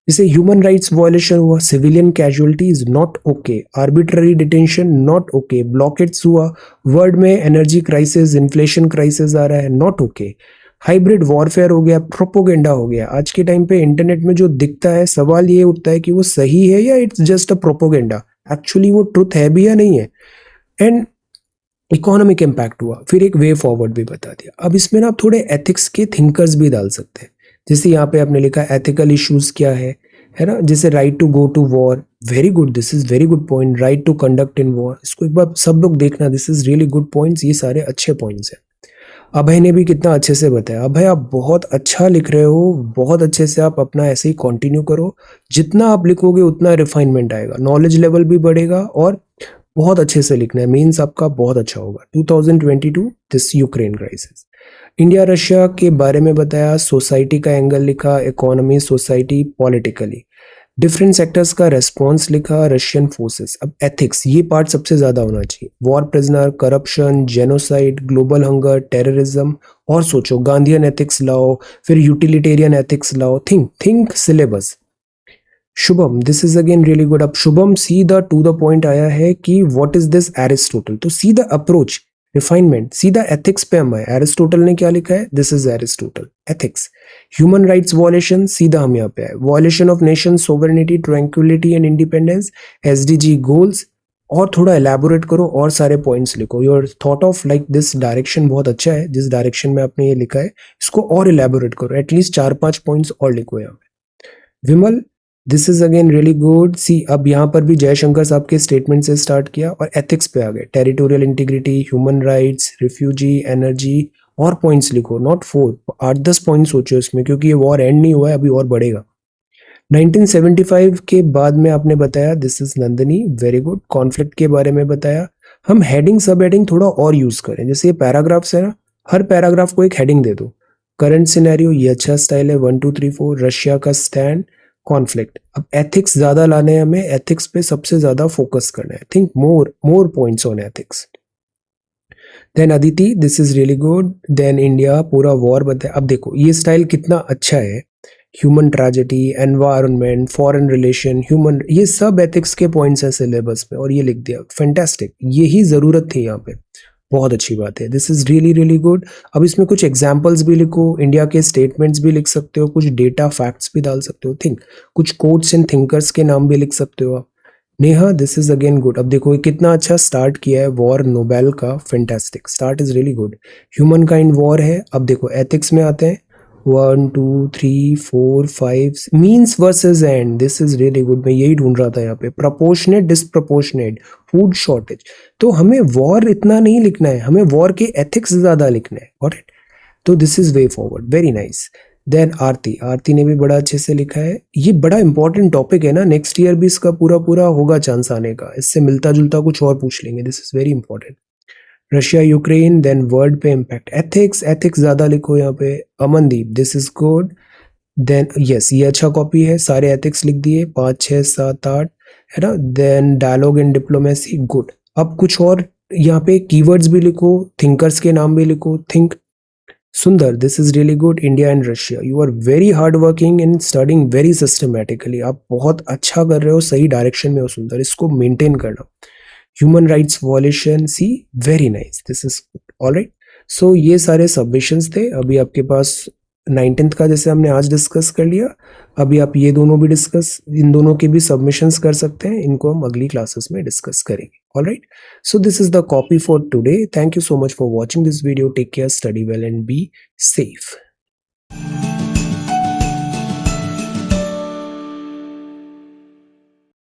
जैसे ह्यूमन राइट्स वायलेशन हुआ, civilian casualties not okay, arbitrary detention not okay, blockades हुआ, वर्ल्ड में एनर्जी क्राइसिस, इन्फ्लेशन क्राइसिस आ रहा है, नॉट ओके, हाइब्रिड वॉरफेयर हो गया, प्रोपोगेंडा हो गया। आज के टाइम पे इंटरनेट में जो दिखता है, सवाल ये उठता है कि वो सही है या it's just a propaganda, actually वो ट्रुथ है भी या नहीं है। एंड इकोनॉमिक इम्पैक्ट हुआ, फिर एक वे फॉरवर्ड भी बता दिया। अब इसमें ना आप थोड़े एथिक्स के थिंकर्स भी डाल सकते हैं। जैसे यहाँ पे आपने लिखा एथिकल इश्यूज क्या है ना, जैसे right to go to war, very good, this is very good point. Right to conduct in war, इसको एक बार सब लोग देखना, this is really good points, ये सारे अच्छे पॉइंट्स हैं। अभय ने भी कितना अच्छे से बताया। अभय आप बहुत अच्छा लिख रहे हो, बहुत अच्छे से, आप अपना ऐसे ही कंटिन्यू करो। जितना आप लिखोगे उतना रिफाइनमेंट आएगा, नॉलेज लेवल भी बढ़ेगा और बहुत अच्छे से लिखना है, मीन्स आपका बहुत अच्छा होगा। 2022 this Ukraine crisis, India Russia के बारे में बताया, सोसाइटी का एंगल लिखा, economy, society, politically, different sectors का रेस्पॉन्स लिखा, रशियन फोर्सेस। अब एथिक्स, ये पार्ट सबसे ज्यादा होना चाहिए, war prisoner, corruption, genocide, global hunger, terrorism, और सोचो गांधीयन एथिक्स लाओ, फिर यूटिलिटेरियन एथिक्स लाओ, think syllabus. Shubham, this is again really good. अब Shubham see the to the point आया है कि व्हाट इज दिस एरिस्टोटल, तो सी द अप्रोच, रिफाइनमेंट सीधा एथिक्स पे हम आए, एरिस्टोटल ने क्या लिखा है, this is Aristotle, ethics. Human rights violation, सीधा हम यहाँ पे आए, violation of nation sovereignty, tranquillity and independence, SDG goals. और थोड़ा एलैबोरेट करो और सारे पॉइंट्स लिखो, your thought of like this direction बहुत अच्छा है, जिस डायरेक्शन में आपने ये लिखा है इसको और एलैबोरेट करो, एटलीस्ट 4-5 पॉइंट्स और लिखो यहाँ पे। Vimal, this is again really good. See अब यहाँ पर भी जयशंकर साहब के स्टेटमेंट से स्टार्ट किया और एथिक्स पे आ गए, territorial integrity, human rights, refugee, energy, और पॉइंट्स लिखो, नॉट 4, 8-10 पॉइंट्स सोचो इसमें, क्योंकि ये वॉर एंड नहीं हुआ है, अभी और बढ़ेगा। 1975 के बाद में आपने बताया, this is Nandini, very good, conflict के बारे में बताया। हम हेडिंग सब हेडिंग थोड़ा और यूज करें, जैसे ये पैराग्राफ्स है ना, हर पैराग्राफ को एक हेडिंग दे दो। करंट सिनेरियो, ये अच्छा स्टाइल है, 1 2 3 4, रशिया का स्टैंड, कॉन्फ्लिक्ट। अब एथिक्स ज्यादा लाने हैं हमें, एथिक्स पे सबसे ज्यादा फोकस करना है, think more points on ethics. Then Aditi, this is really good. Then India, पूरा वॉर बताया। अब देखो ये स्टाइल कितना अच्छा है, human tragedy, environment, foreign relation, human, ये सब एथिक्स के पॉइंट्स हैं सिलेबस में, और ये लिख दिया, फैंटास्टिक, यही जरूरत थी यहाँ पे, बहुत अच्छी बात है, this is really really good. अब इसमें कुछ एग्जाम्पल्स भी लिखो, इंडिया के स्टेटमेंट्स भी लिख सकते हो, कुछ डेटा फैक्ट्स भी डाल सकते हो, थिंक कुछ कोट्स एंड थिंकर्स के नाम भी लिख सकते हो आप। Neha, this is again good. अब देखो ये कितना अच्छा स्टार्ट किया है, वॉर नोबेल का, fantastic start is really good. Human kind war है। अब देखो एथिक्स में आते हैं, 1 2 3 4 5, means versus and, this is really good, मैं यही ढूंढ रहा था यहाँ पे, प्रपोर्शनेट, डिसप्रपोर्शनेट, फूड शॉर्टेज। तो हमें वॉर इतना नहीं लिखना है, हमें वॉर के एथिक्स ज्यादा लिखना है, गॉट इट। तो this is way forward, very nice. Then Aarti, Aarti ने भी बड़ा अच्छे से लिखा है, ये बड़ा इंपॉर्टेंट टॉपिक है ना, नेक्स्ट ईयर भी इसका पूरा पूरा होगा चांस आने का, इससे मिलता जुलता कुछ और पूछ लेंगे, this is very important. Russia Ukraine, then world पे इम्पैक्ट, एथिक्स, एथिक्स ज्यादा लिखो यहाँ पे। Amandeep, this is good. Then yes, ये अच्छा कॉपी है, सारे एथिक्स लिख दिए, 5 6 7 8, है ना। Then dialogue and diplomacy, good. अब कुछ और यहाँ पे कीवर्ड्स भी लिखो, थिंकर्स के नाम भी लिखो, think. Sundar, this is really good, India and Russia, you are very hard working and studying very systematically, आप बहुत अच्छा कर रहे हो, सही डायरेक्शन में हो सुंदर, इसको मेंटेन करना। Human rights violation, see, very nice, this is alright. So ये सारे सबमिशंस थे, अभी आपके पास 19th का जैसे हमने आज डिस्कस कर लिया, अभी आप ये दोनों भी डिस्कस, इन दोनों के भी सबमिशंस कर सकते हैं, इनको हम अगली क्लासेस में डिस्कस करेंगे, alright. So this is the copy for today, thank you so much for watching this video, take care, study well and be safe.